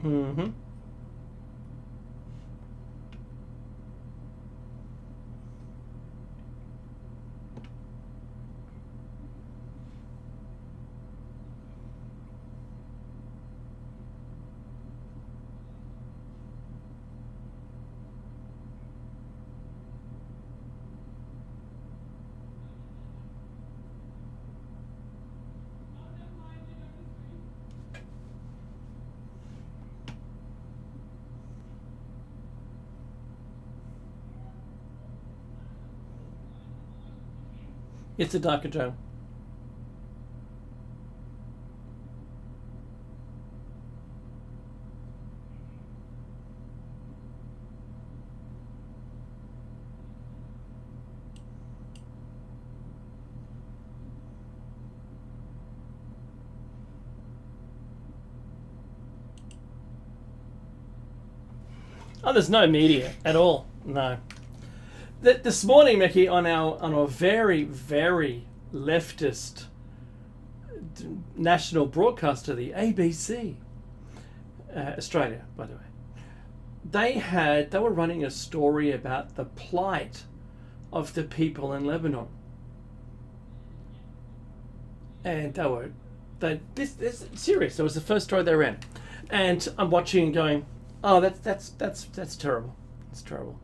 Mm-hmm. It's a darker tale. Oh, there's no media at all. No. This morning, Mickey, on our very very leftist national broadcaster, the ABC, Australia, by the way, they were running a story about the plight of the people in Lebanon, and this serious. It was the first story they ran, and I'm watching and going, oh, that's terrible. It's terrible.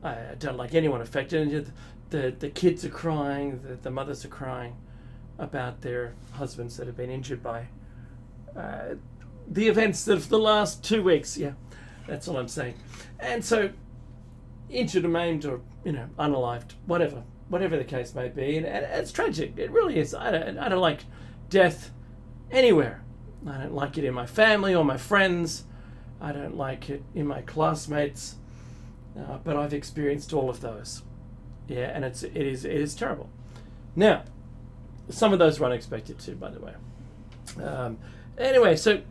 I don't like anyone affected. And the kids are crying, the mothers are crying about their husbands that have been injured by the events of the last 2 weeks. Yeah, that's all I'm saying. And so, injured or maimed or unalived, whatever the case may be, and it's tragic. It really is. I don't like death anywhere. I don't like it in my family or my friends. I don't like it in my classmates. But I've experienced all of those. Yeah, and it is terrible. Now, some of those were unexpected too, by the way. Anyway, so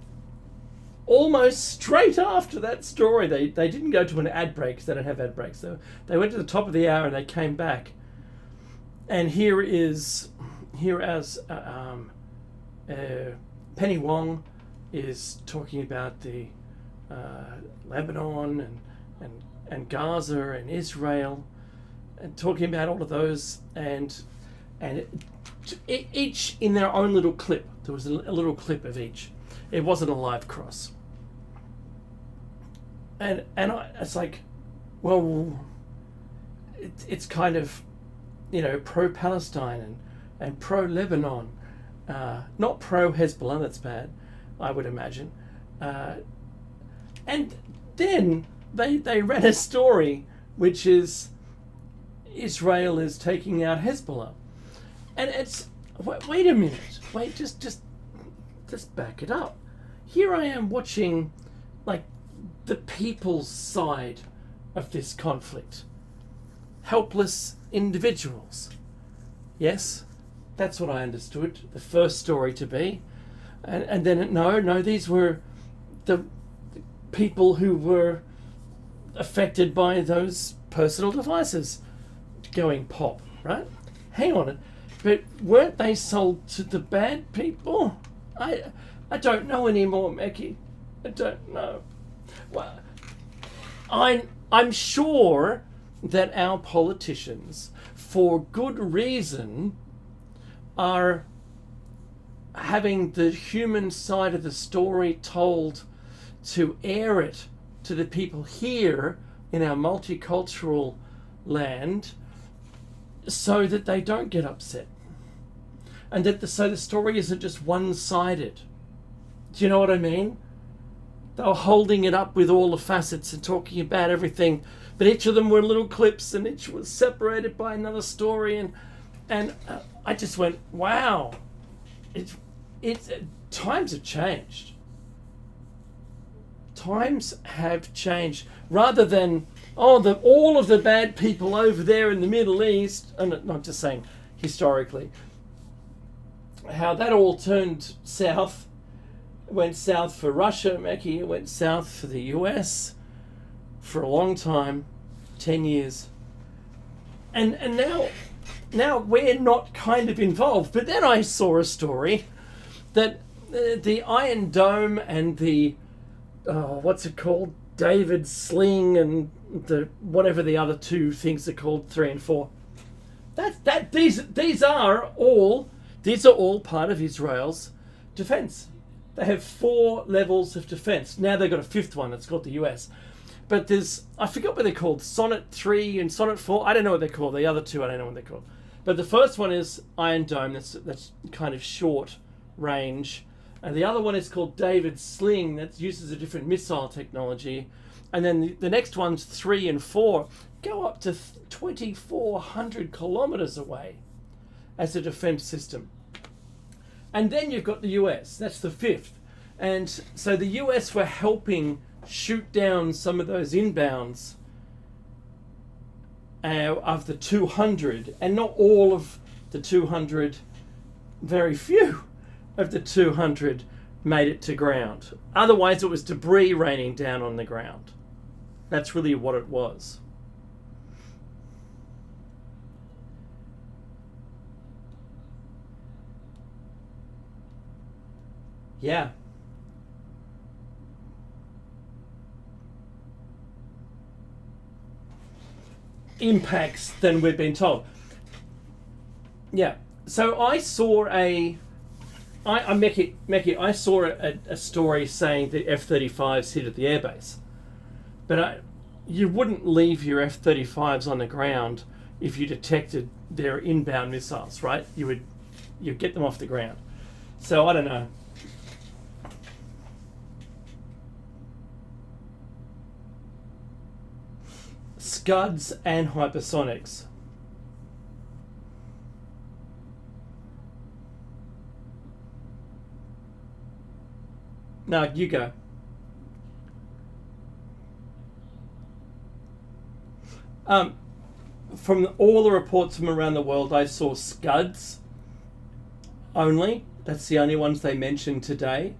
almost straight after that story, they didn't go to an ad break because they don't have ad breaks. They went to the top of the hour and they came back. And here as Penny Wong is talking about the Lebanon and Gaza and Israel, and talking about all of those, and each in their own little clip. There was a little clip of each. It wasn't a live cross. And it's like, well, it's kind of, pro-Palestine and pro-Lebanon, not pro-Hezbollah. That's bad, I would imagine. And then they read a story which is Israel is taking out Hezbollah, and it's wait a minute, just back it up. Here I am watching like the people's side of this conflict, helpless individuals. Yes, that's what I understood the first story to be, and then no, these were the people who were affected by those personal devices going pop, right? Hang on, but weren't they sold to the bad people? I don't know anymore, Mackie. I don't know. Well, I'm sure that our politicians, for good reason, are having the human side of the story told to air it to the people here in our multicultural land, so that they don't get upset, and so the story isn't just one-sided. Do you know what I mean? They were holding it up with all the facets and talking about everything, but each of them were little clips, and each was separated by another story, and I just went, wow, it's times have changed. Times have changed. Rather than all of the bad people over there in the Middle East, and not just saying historically, how that all turned south. It went south for Russia, Mackie. It went south for the US for a long time, 10 years, and now we're not kind of involved. But then I saw a story that the Iron Dome and the what's it called? David Sling and the whatever the other two things are called, 3 and 4. These are all part of Israel's defense. They have 4 levels of defense. Now they've got a 5th one. It's called the US. But I forgot what they're called. Sonnet 3 and Sonnet 4. I don't know what they're called. The other two, I don't know what they're called. But the first one is Iron Dome. That's kind of short range. And the other one is called David Sling. That uses a different missile technology. And then the next one's 3 and 4 go up to 2,400 kilometers away as a defense system. And then you've got the US. That's the 5th. And so the US were helping shoot down some of those inbounds of the 200, and not all of the 200, very few of the 200 made it to ground. Otherwise it was debris raining down on the ground. That's really what it was. Yeah. Impacts than we've been told. Yeah. So I saw I saw a story saying that F-35s hit at the airbase. But you wouldn't leave your F-35s on the ground if you detected their inbound missiles, right? You'd get them off the ground. So I don't know. Scuds and hypersonics. No, you go. From all the reports from around the world, I saw Scuds only. That's the only ones they mentioned today.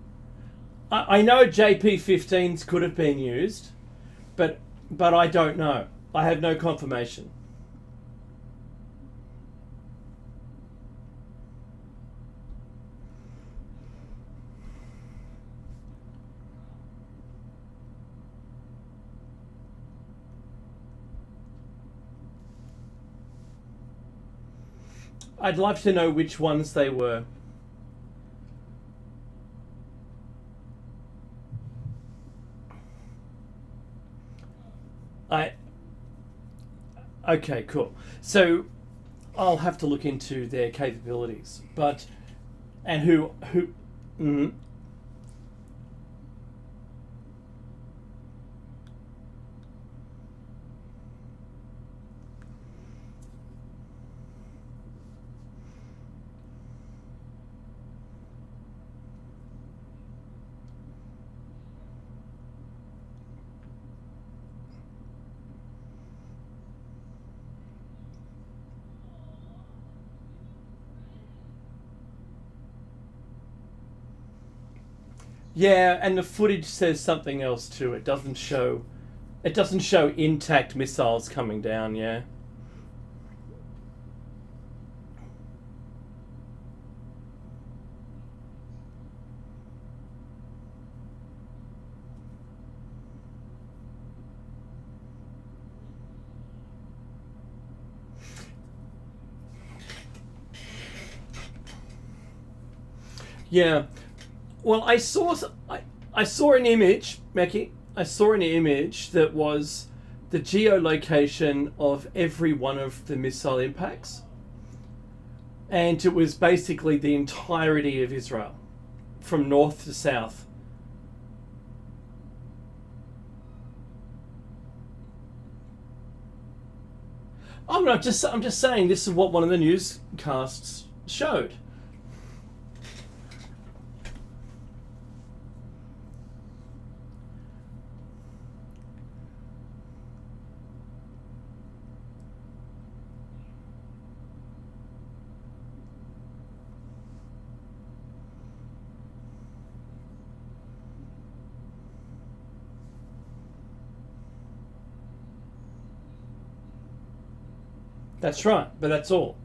I know JP-15s could have been used, but I don't know. I have no confirmation. I'd love to know which ones they were. Okay, cool. So I'll have to look into their capabilities, and who. Mm, yeah, and the footage says something else too. It doesn't show. It doesn't show intact missiles coming down. Yeah. Yeah. Well, I saw an image, Mackie. I saw an image that was the geolocation of every one of the missile impacts, and it was basically the entirety of Israel, from north to south. I'm just saying this is what one of the newscasts showed. That's right, but that's all.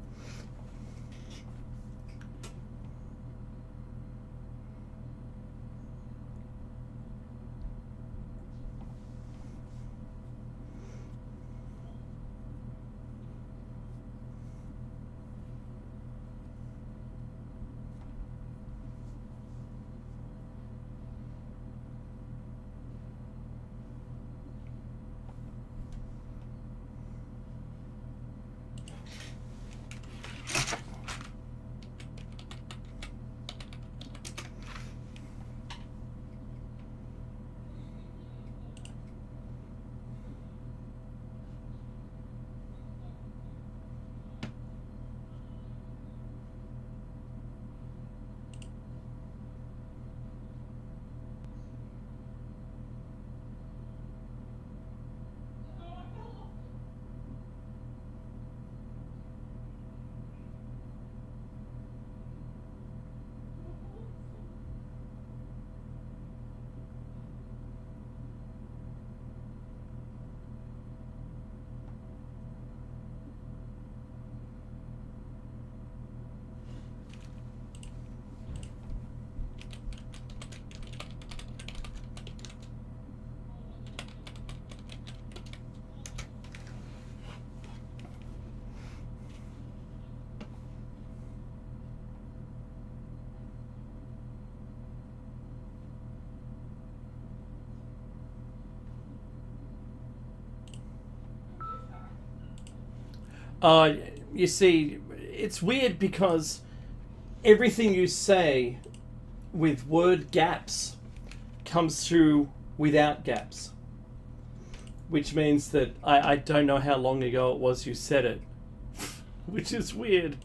Uh, you see, it's weird because everything you say with word gaps comes through without gaps, which means that I don't know how long ago it was you said it, which is weird.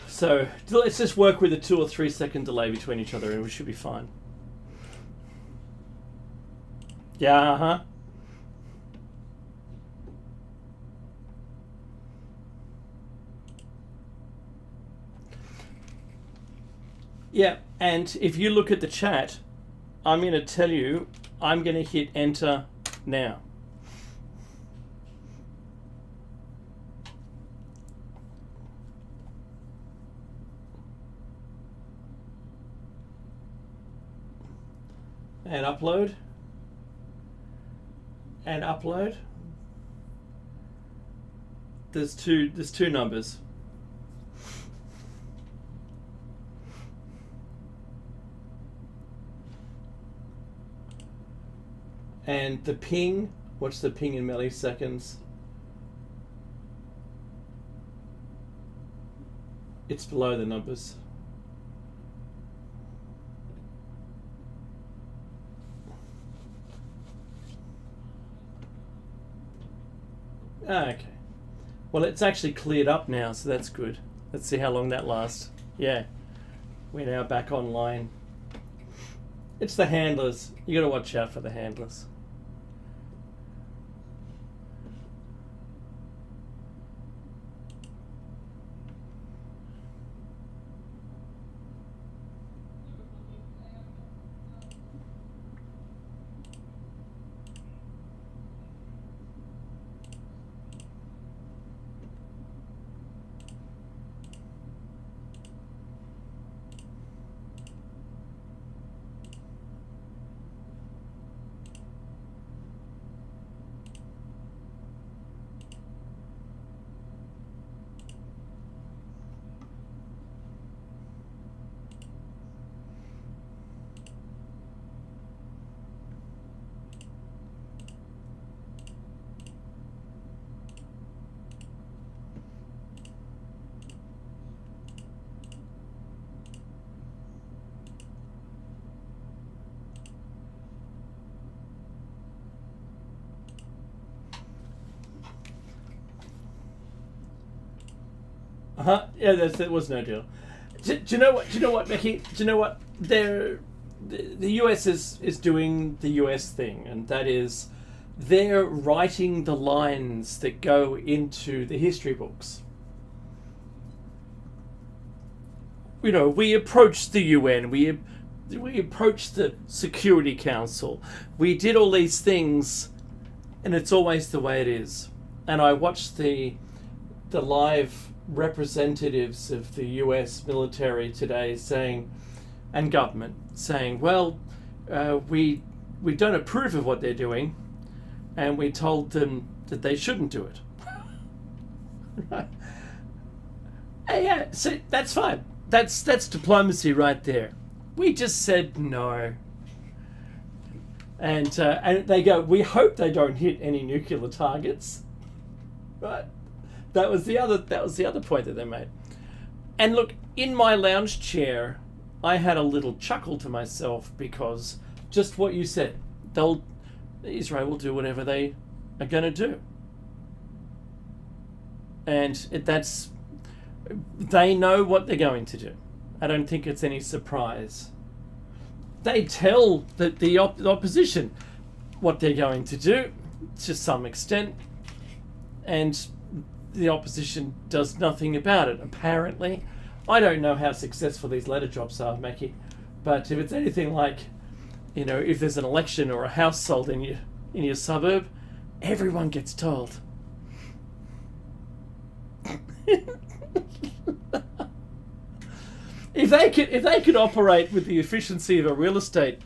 So let's just work with a 2 or 3 second delay between each other and we should be fine. Yeah, uh-huh. Yeah, and if you look at the chat, I'm going to tell you, I'm going to hit enter now. And upload. And upload. There's two numbers. And the ping, what's the ping in milliseconds? It's below the numbers. Okay. Well, it's actually cleared up now, so that's good. Let's see how long that lasts. Yeah. We're now back online. It's the handlers. You gotta watch out for the handlers. Yeah, that was no deal. Do you know what? Do you know what, Becky? Do you know what? The US is doing the US thing, and that is they're writing the lines that go into the history books. You know, we approached the UN, we approached the Security Council, we did all these things, and it's always the way it is. And I watched the live representatives of the US military today saying, and government saying, well, we don't approve of what they're doing, and we told them that they shouldn't do it. Right? Yeah, so that's fine. That's diplomacy right there. We just said no. And they go, we hope they don't hit any nuclear targets. Right? That was the other point that they made. And look, in my lounge chair, I had a little chuckle to myself because just what you said, Israel will do whatever they are going to do. And they know what they're going to do. I don't think it's any surprise. They tell the opposition what they're going to do to some extent, and the opposition does nothing about it, apparently. I don't know how successful these letter drops are, Mackie, but if it's anything like, if there's an election or a house sold in your suburb, everyone gets told. If they could operate with the efficiency of a real estate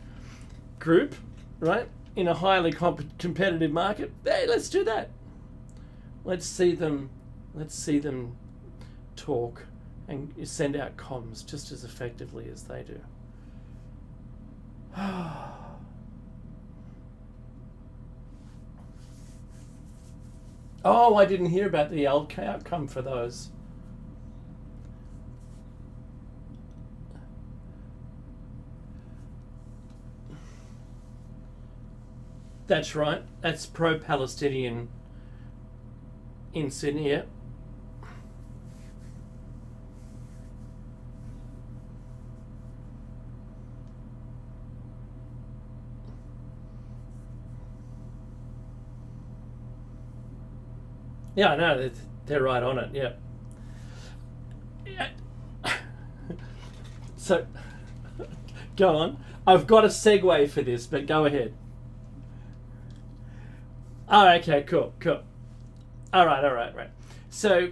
group, right, in a highly competitive market, hey, let's do that. Let's see them talk and send out comms just as effectively as they do. Oh, I didn't hear about the outcome for those. That's right. That's pro-Palestinian in Sydney. Yeah. Yeah, I know. They're right on it. Yeah. Yeah. So, go on. I've got a segue for this, but go ahead. Oh, okay, cool, cool. All right. So,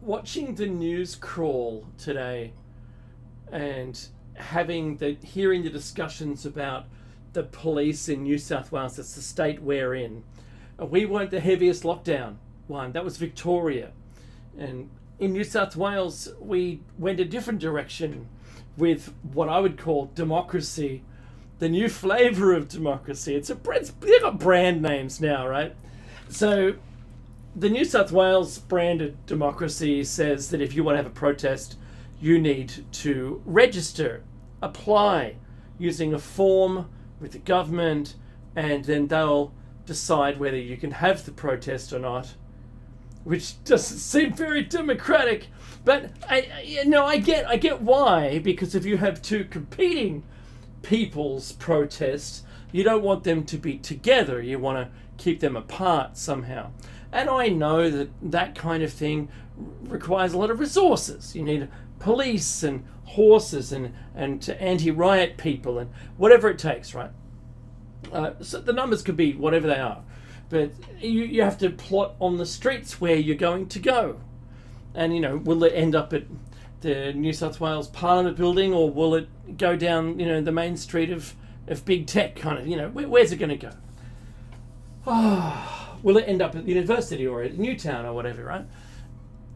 watching the news crawl today and hearing the discussions about the police in New South Wales, that's the state we're in. We weren't the heaviest lockdown one. That was Victoria. And in New South Wales, we went a different direction with what I would call democracy, the new flavour of democracy. They've got brand names now, right? So the New South Wales branded democracy says that if you want to have a protest, you need to register, apply using a form with the government, and then they'll decide whether you can have the protest or not, which doesn't seem very democratic. But I get why, because if you have two competing people's protests, you don't want them to be together. You want to keep them apart somehow. And I know that that kind of thing requires a lot of resources. You need police and horses and anti-riot people and whatever it takes, right? So the numbers could be whatever they are. But you have to plot on the streets where you're going to go. And, will it end up at the New South Wales Parliament building, or will it go down, the main street of big tech kind of, where's it going to go? Oh, will it end up at the university or at Newtown or whatever, right?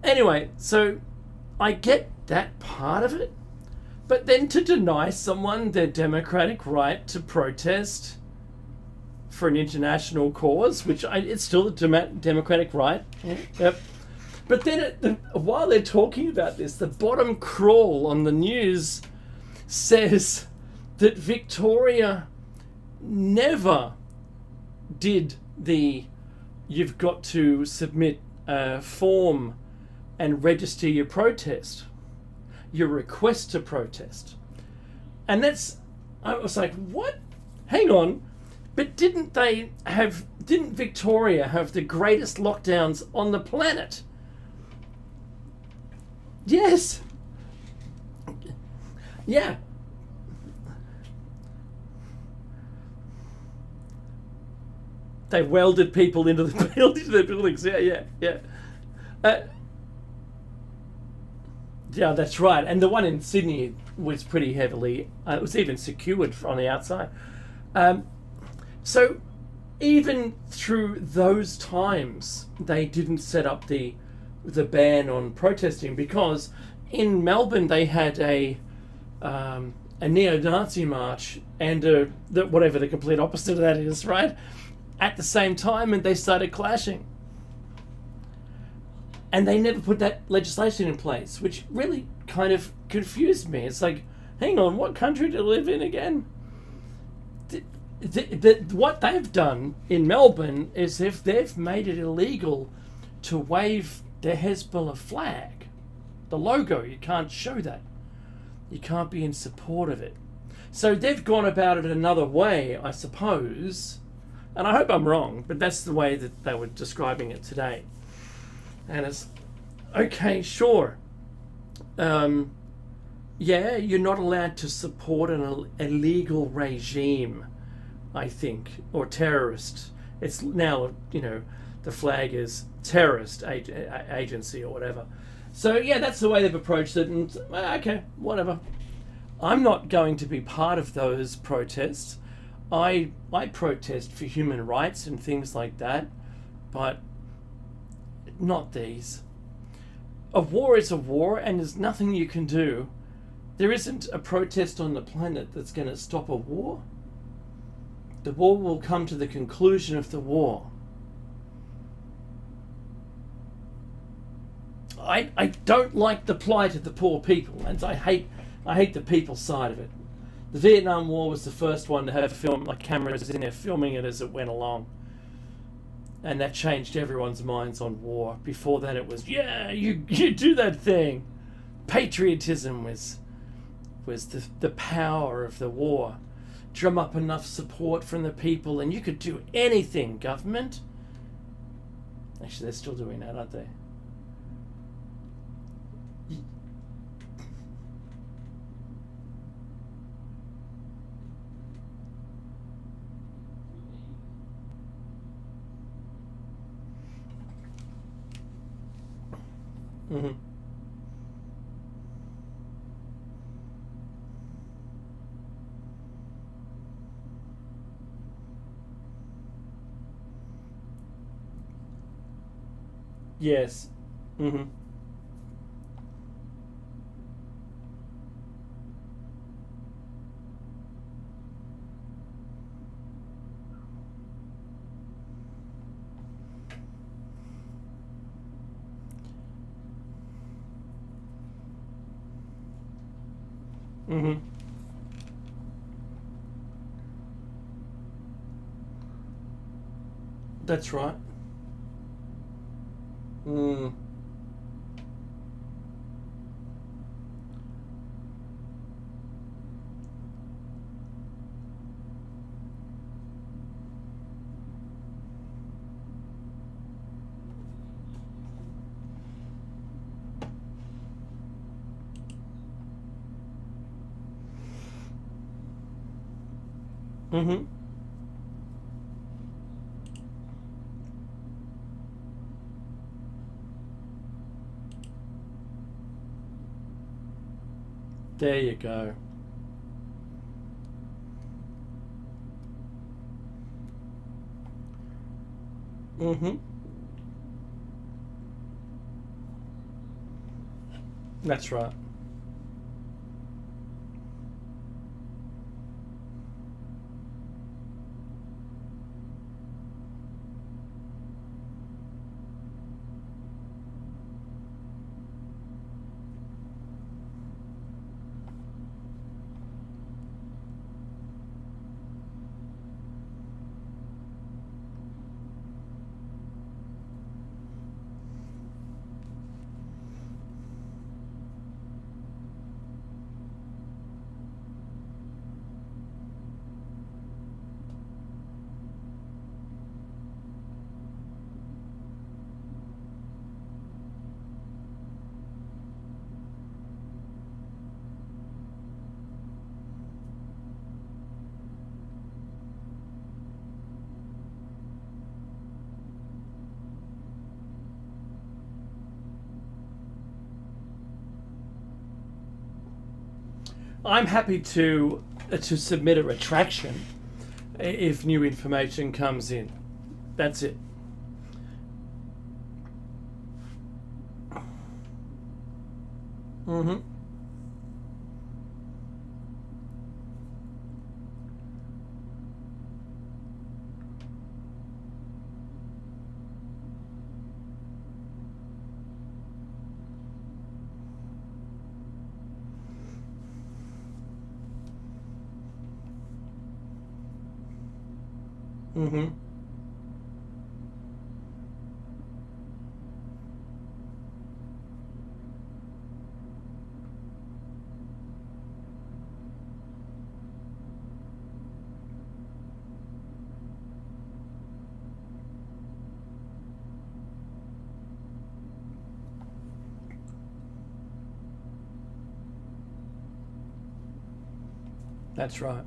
Anyway, so I get that part of it. But then to deny someone their democratic right to protest for an international cause, it's still a democratic right. Yep. But then while they're talking about this, the bottom crawl on the news says that Victoria never did you've got to submit a form and register your protest, your request to protest. And I was like, what? Hang on. But didn't Victoria have the greatest lockdowns on the planet? Yes. Yeah. They welded people into the buildings. Yeah. Yeah, that's right. And the one in Sydney was pretty heavily. It was even secured on the outside. So even through those times, they didn't set up the ban on protesting, because in Melbourne they had a neo-Nazi march and whatever the complete opposite of that is, right? At the same time, and they started clashing. And they never put that legislation in place, which really kind of confused me. It's like, hang on, what country do you live in again? What they've done in Melbourne is if they've made it illegal to wave the Hezbollah flag, the logo, you can't show that. You can't be in support of it. So they've gone about it another way, I suppose. And I hope I'm wrong, but that's the way that they were describing it today. And it's, okay, sure. Yeah, you're not allowed to support an illegal regime, I think, or terrorist. It's now, the flag is terrorist agency or whatever. So, yeah, that's the way they've approached it. And, okay, whatever. I'm not going to be part of those protests. I protest for human rights and things like that, but not these. A war is a war, and there's nothing you can do. There isn't a protest on the planet that's going to stop a war. The war will come to the conclusion of the war. I don't like the plight of the poor people, and I hate the people side of it. The Vietnam War was the first one to have cameras in there filming it as it went along, and that changed everyone's minds on war. Before that, it was you do that thing. Patriotism was the power of the war. Drum up enough support from the people, and you could do anything, government. Actually, they're still doing that, aren't they? Mm-hmm. Yes. Mm-hmm. Mm-hmm. That's right. Mm. Mm-hmm. There you go. Mm-hmm. That's right. I'm happy to submit a retraction if new information comes in. That's it. Mm-hmm. Mm-hmm. That's right.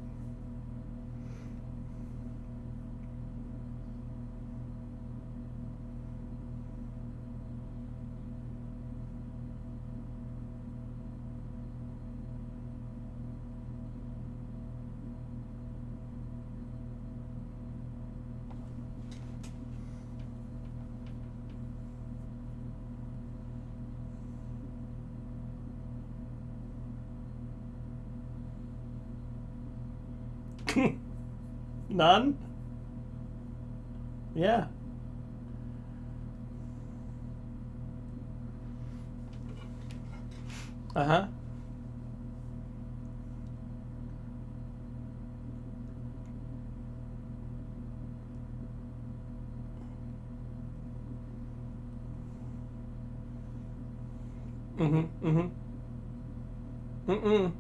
None? Yeah. Uh huh. Mm hmm. Mm hmm. Mm mm.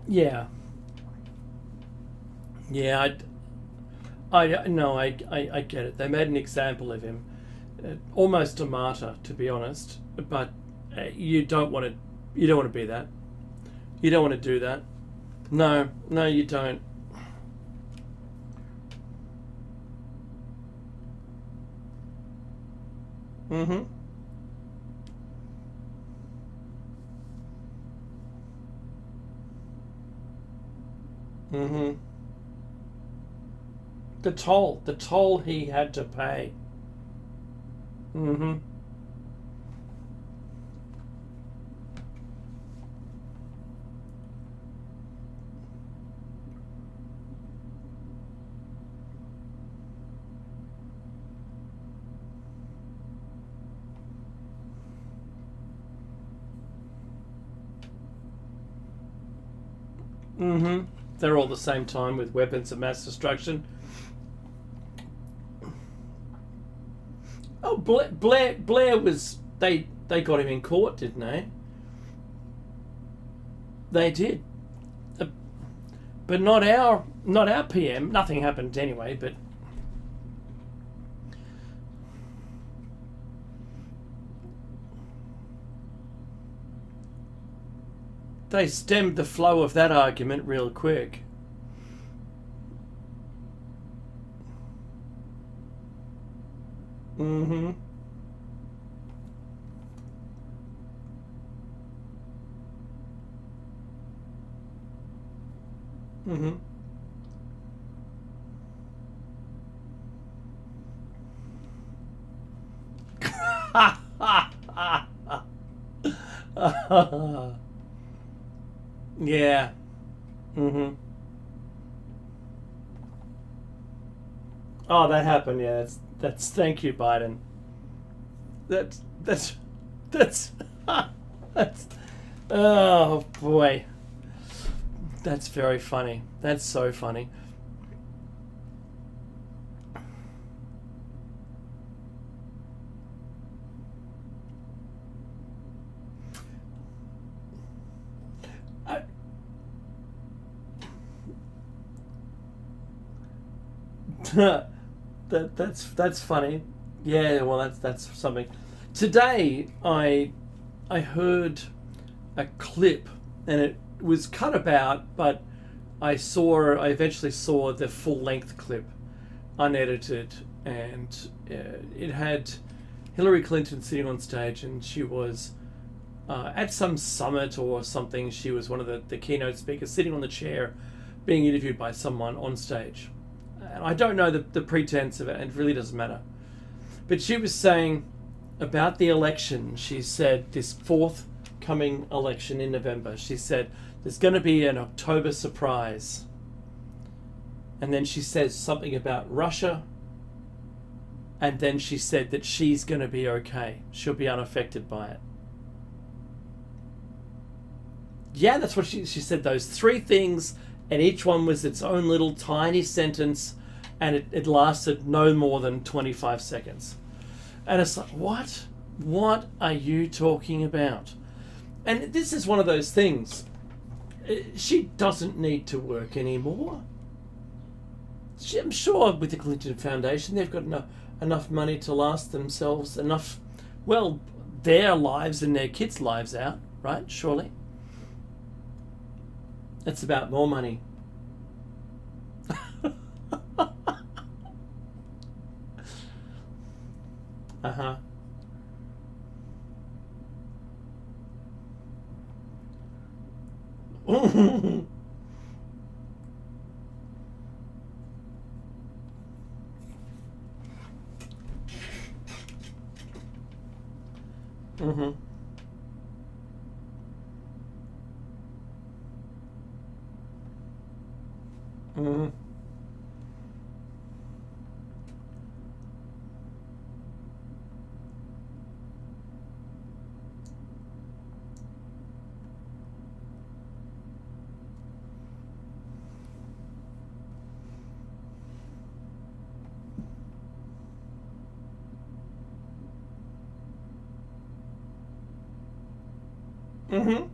Yeah. Yeah. I no. I get it. They made an example of him, almost a martyr, to be honest. But you don't want to. You don't want to be that. You don't want to do that. No. No, you don't. Mm hmm. Mm hmm. The toll he had to pay. Mm hmm. Mm hmm. They're all the same time with weapons of mass destruction. Oh, Blair was they got him in court, didn't they? They did, uh, but not our PM. Nothing happened anyway. But they stemmed the flow of that argument real quick. Mm-hmm. Mm-hmm. Yeah. Mm-hmm. Oh, that happened. Yeah. That's. Thank you, Biden. That's that's that's. Oh boy, that's very funny. That's so funny. I, that's funny. Yeah, well, that's something. Today, I heard a clip, and it was cut about, but I eventually saw the full length clip, unedited, and it had Hillary Clinton sitting on stage, and she was at some summit or something. She was one of the keynote speakers, sitting on the chair, being interviewed by someone on stage. And I don't know the pretense of it, and it really doesn't matter. But she was saying about the election. She said this forthcoming election in November. She said there's going to be an October surprise. And then she says something about Russia. And then she said that she's going to be okay. She'll be unaffected by it. Yeah, that's what she said. Those three things, and each one was its own little tiny sentence, and it lasted no more than 25 seconds. And it's like, what? What are you talking about? And this is one of those things. She doesn't need to work anymore. I'm sure with the Clinton Foundation, they've got enough money to last themselves enough, well, their lives and their kids' lives out, right? Surely. It's about more money. Uh huh. Mhm. Mhm. Mhm.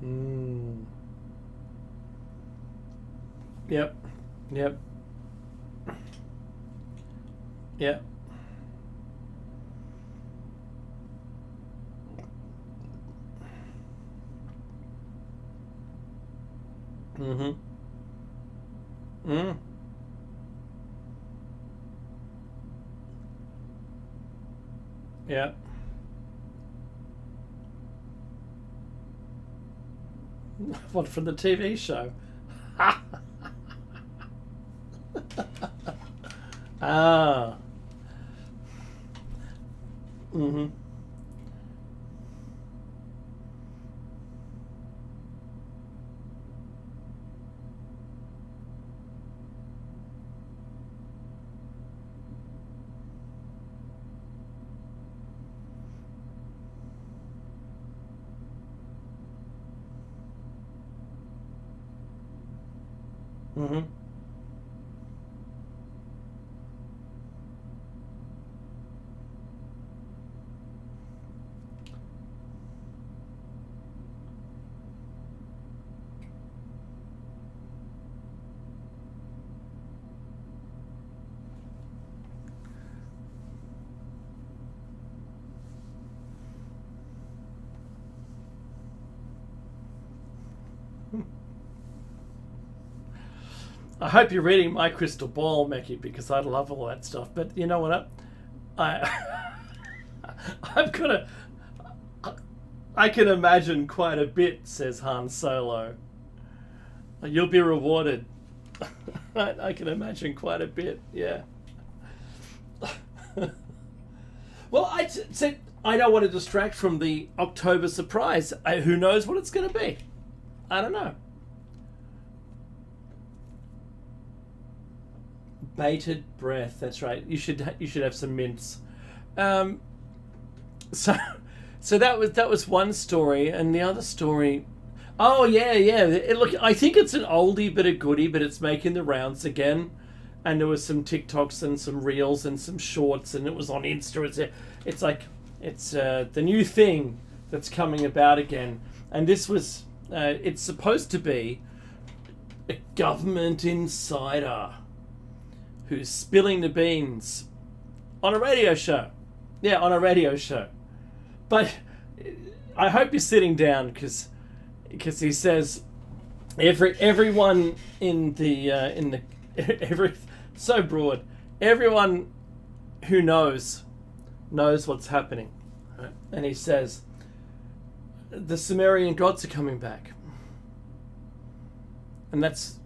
Mm. Yep. Yep. Yep. Mhm. Mm. Yep. What, from the TV show? Ah. Mhm. Mhm. I hope you're reading my crystal ball, Mackie, because I love all that stuff. But you know what? I I've got a. I can imagine quite a bit, says Han Solo. You'll be rewarded. I can imagine quite a bit. Yeah. Well, said I don't want to distract from the October surprise. Who knows what it's going to be? I don't know. Bated breath. That's right. You should have some mints. Um, so so that was one story, and the other story. Oh yeah, yeah. Look, I think it's an oldie but a goodie, but it's making the rounds again. And there was some TikToks and some reels and some shorts, and it was on Insta. It's like it's the new thing that's coming about again. And this was it's supposed to be a government insider who's spilling the beans on a radio show. Yeah, on a radio show. But I hope you're sitting down because he says everyone in the every so broad, everyone who knows what's happening, right? And he says the Sumerian gods are coming back, and that's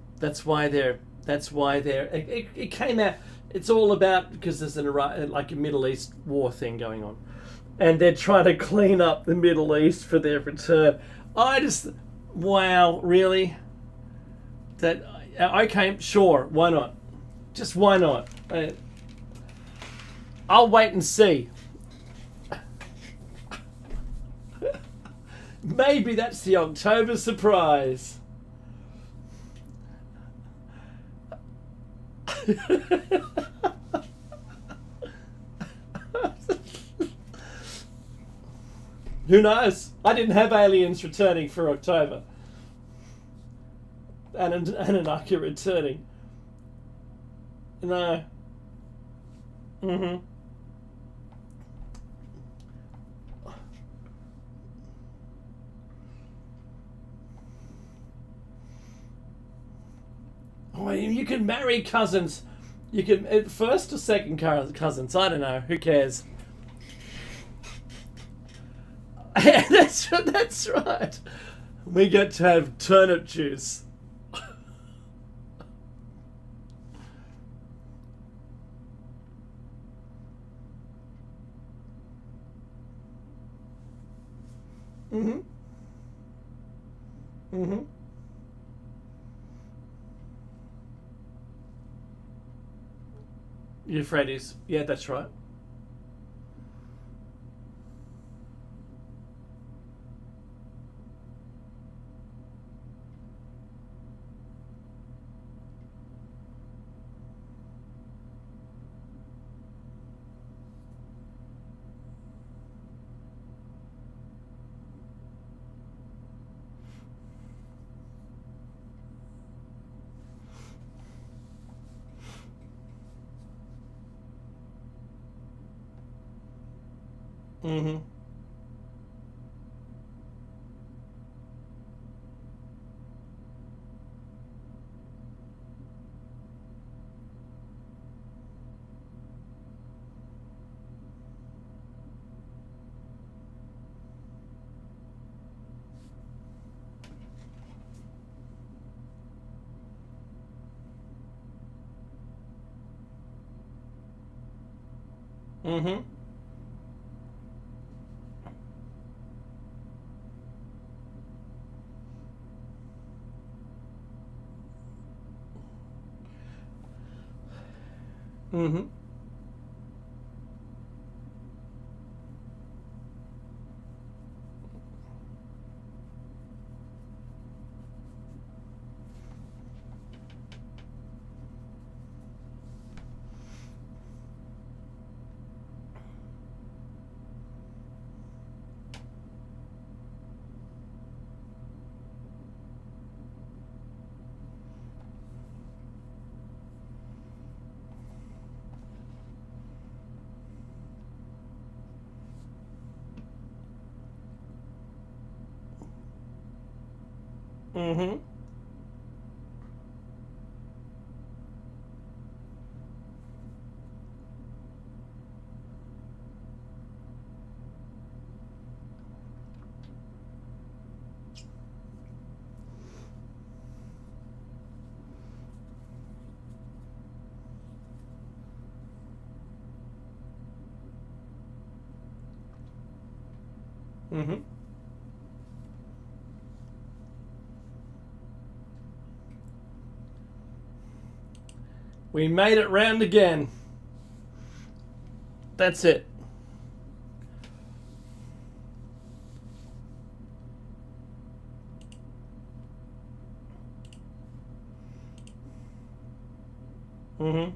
why they're it came out. It's all about because there's like a Middle East war thing going on, and they're trying to clean up the Middle East for their return. I just wow, really? That okay? Sure, why not? Just why not? I'll wait and see. Maybe that's the October surprise. Who knows? I didn't have aliens returning for October. And Anunnaki returning. No. Mm-hmm. Oh, you can marry cousins. You can first or second cousins. I don't know. Who cares? That's right. We get to have turnip juice. Mm-hmm. Mm-hmm. Euphrates. Yeah, that's right. Mm-hmm. Mm-hmm. Mm-hmm. Mm-hmm. Mm-hmm. We made it round again. That's it. Mm-hmm.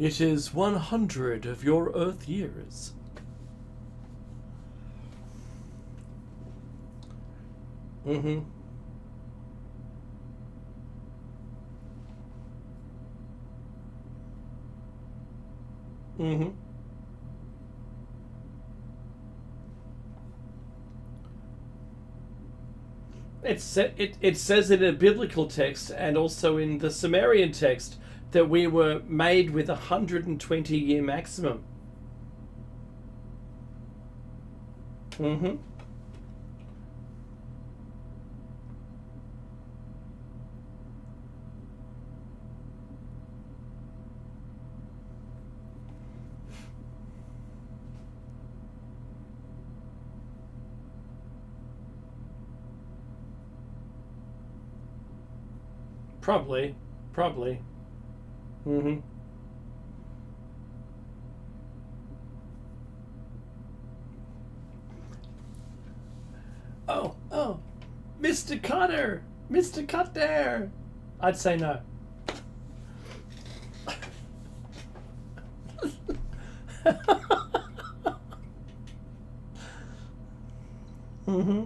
It is 100 of your Earth years. Mm-hmm. Mm-hmm. It says it in a biblical text and also in the Sumerian text that we were made with a 120-year maximum. Mm-hmm. Probably. Probably. Mm-hmm. Oh, oh, Mr. Cutter! Mr. Cutter! I'd say no. Mm-hmm.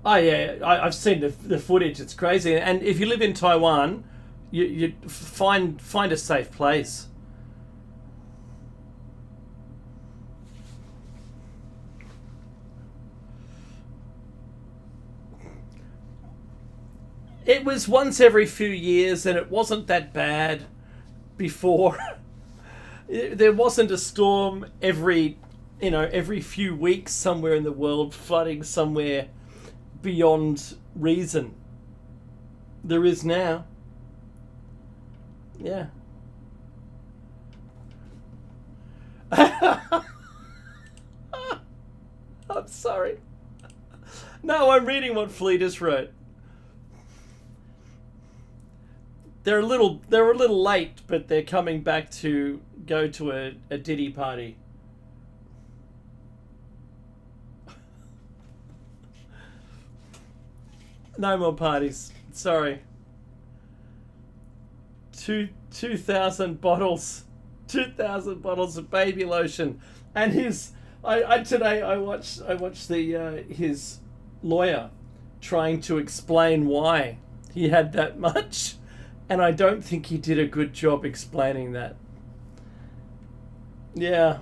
Oh yeah, I've seen the footage. It's crazy. And if you live in Taiwan, you find a safe place. It was once every few years, and it wasn't that bad before. There wasn't a storm every few weeks somewhere in the world flooding somewhere beyond reason. There is now. Yeah. I'm sorry. No, I'm reading what Fleeters wrote. They're a little late, but they're coming back to go to a Diddy party. No more parties. Sorry. 2,000 bottles, 2,000 bottles of baby lotion, and his. I today I watched the his lawyer trying to explain why he had that much, and I don't think he did a good job explaining that. Yeah,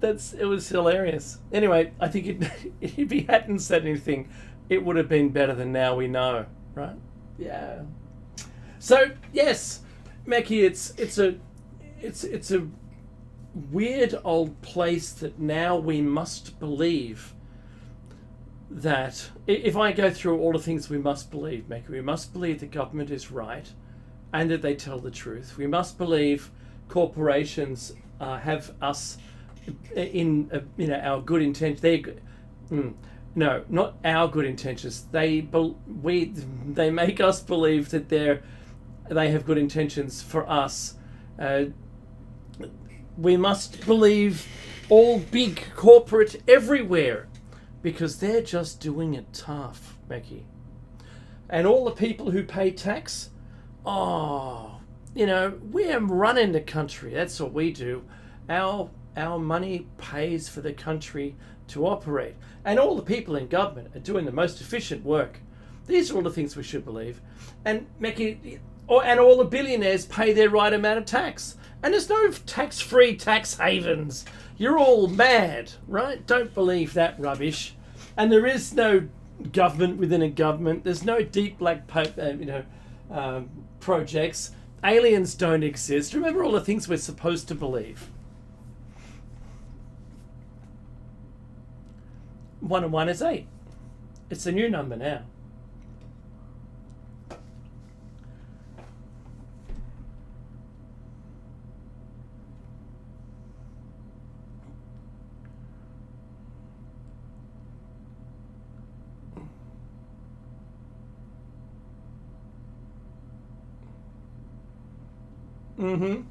it was hilarious. Anyway, I think if he hadn't said anything, it would have been better than now we know, right? Yeah. So yes, Mackie, it's a weird old place that now we must believe that if I go through all the things we must believe, Mackie, we must believe the government is right and that they tell the truth. We must believe corporations have us in our good intentions. No, not our good intentions. They make us believe that they have good intentions for us. We must believe all big corporate everywhere because they're just doing it tough, Becky. And all the people who pay tax, we're running the country. That's what we do. Our money pays for the country to operate. And all the people in government are doing the most efficient work. These are all the things we should believe. And and all the billionaires pay their right amount of tax. And there's no tax-free tax havens. You're all mad, right? Don't believe that rubbish. And there is no government within a government. There's no deep black projects. Aliens don't exist. Remember all the things we're supposed to believe. 1 and 1 is 8. It's a new number now. Mm-hmm.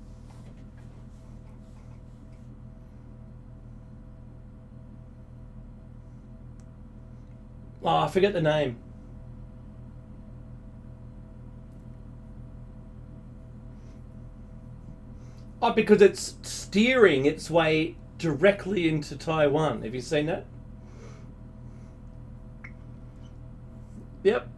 Oh, I forget the name. Oh, because it's steering its way directly into Taiwan. Have you seen that? Yep.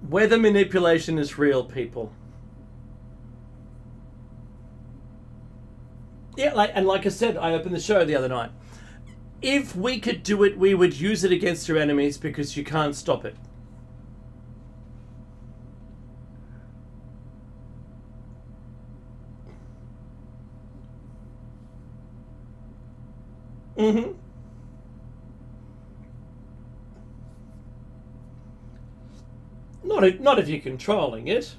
Weather manipulation is real, people. Yeah, like I said, I opened the show the other night. If we could do it, we would use it against your enemies because you can't stop it. Mm-hmm. Not if you're controlling it.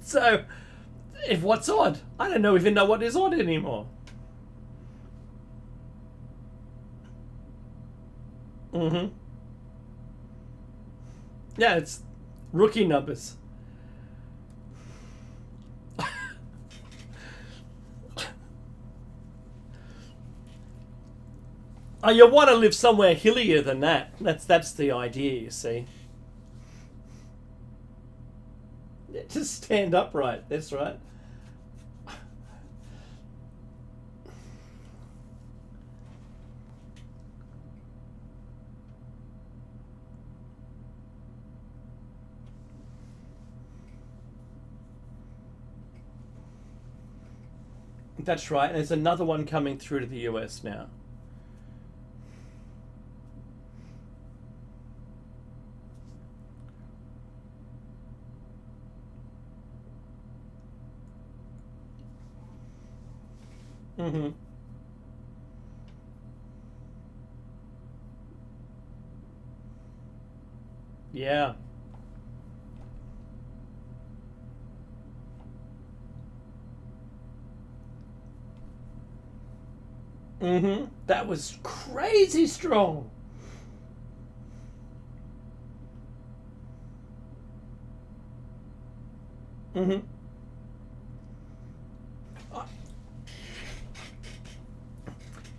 So, if what's odd? I don't even know what is odd anymore. Mm-hmm. Yeah, it's rookie numbers. Oh, you want to live somewhere hillier than that. That's the idea, you see. Yeah, just stand upright. That's right. That's right. And there's another one coming through to the US now. Mm-hmm. Yeah. Mm-hmm. That was crazy strong. Mm-hmm.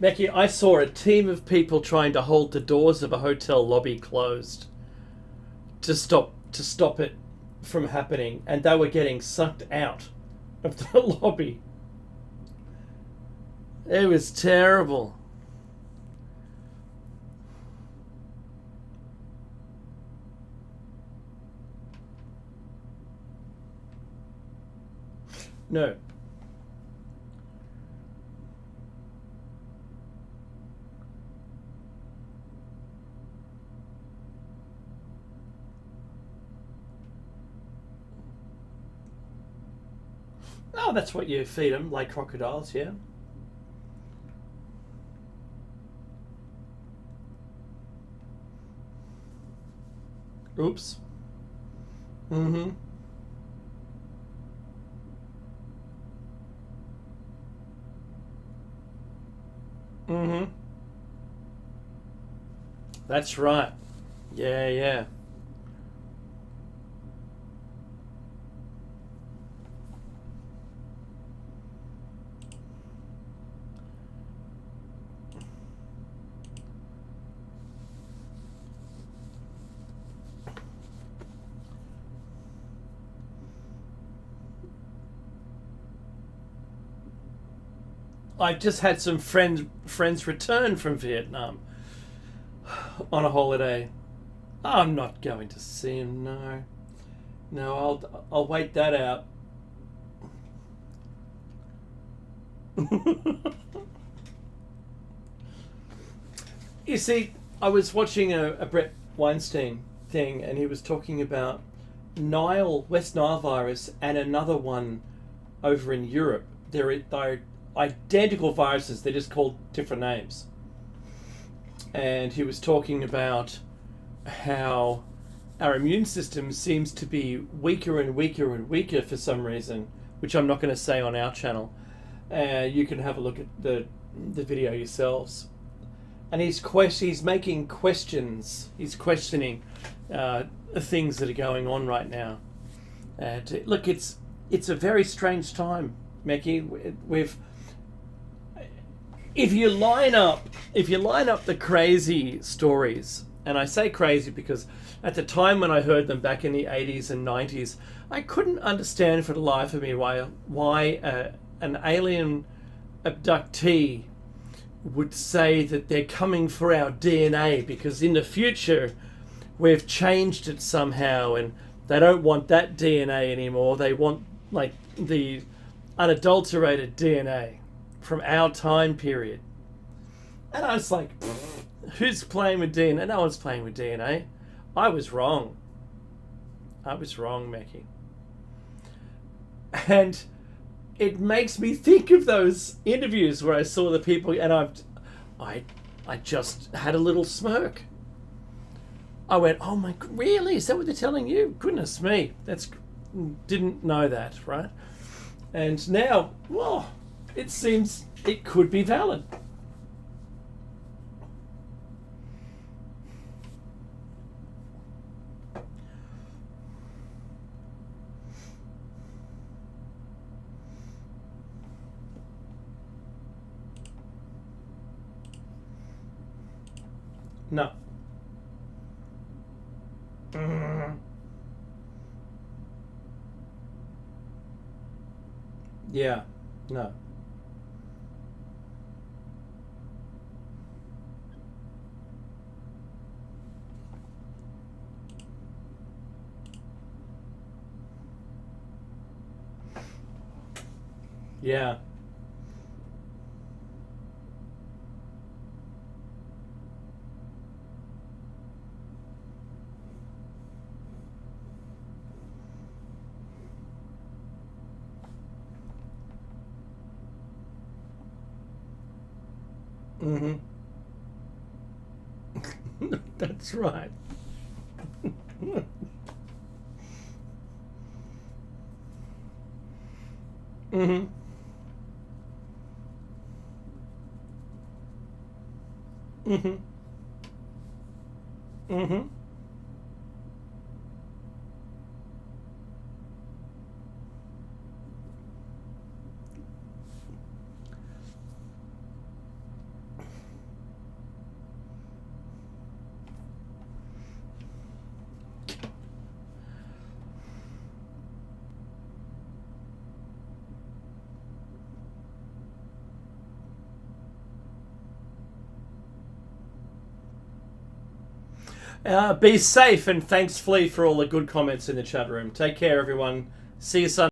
Becky, I saw a team of people trying to hold the doors of a hotel lobby closed to stop it from happening, and they were getting sucked out of the lobby. It was terrible. No. Oh, that's what you feed them, like crocodiles, yeah. Oops. Mm-hmm. Mm-hmm. That's right. Yeah, yeah. I've just had some friends return from Vietnam on a holiday. I'm not going to see him. No, no. I'll wait that out. You see, I was watching a Brett Weinstein thing, and he was talking about West Nile virus, and another one over in Europe. They're identical viruses. They're just called different names. And he was talking about how our immune system seems to be weaker and weaker and weaker for some reason, which I'm not going to say on our channel. You can have a look at the video yourselves. And he's making questions. He's questioning the things that are going on right now. And look, it's a very strange time, Mecky. We've if you line up the crazy stories, and I say crazy because at the time when I heard them back in the 80s and 90s, I couldn't understand for the life of me why an alien abductee would say that they're coming for our DNA, because in the future we've changed it somehow and they don't want that DNA anymore. They want like the unadulterated DNA from our time period. And I was like, who's playing with DNA? No one's playing with DNA. I was wrong. I was wrong, Mackie. And it makes me think of those interviews where I saw the people, and I just had a little smirk. I went, oh my, really? Is that what they're telling you? Goodness me, didn't know that, right? And now, well, it seems it could be valid. No. Yeah. No. Yeah. Mm-hmm. That's right. Mm-hmm. Mm-hmm. Mm-hmm. Be safe, and thanks, Flea, for all the good comments in the chat room. Take care, everyone. See you Sunday.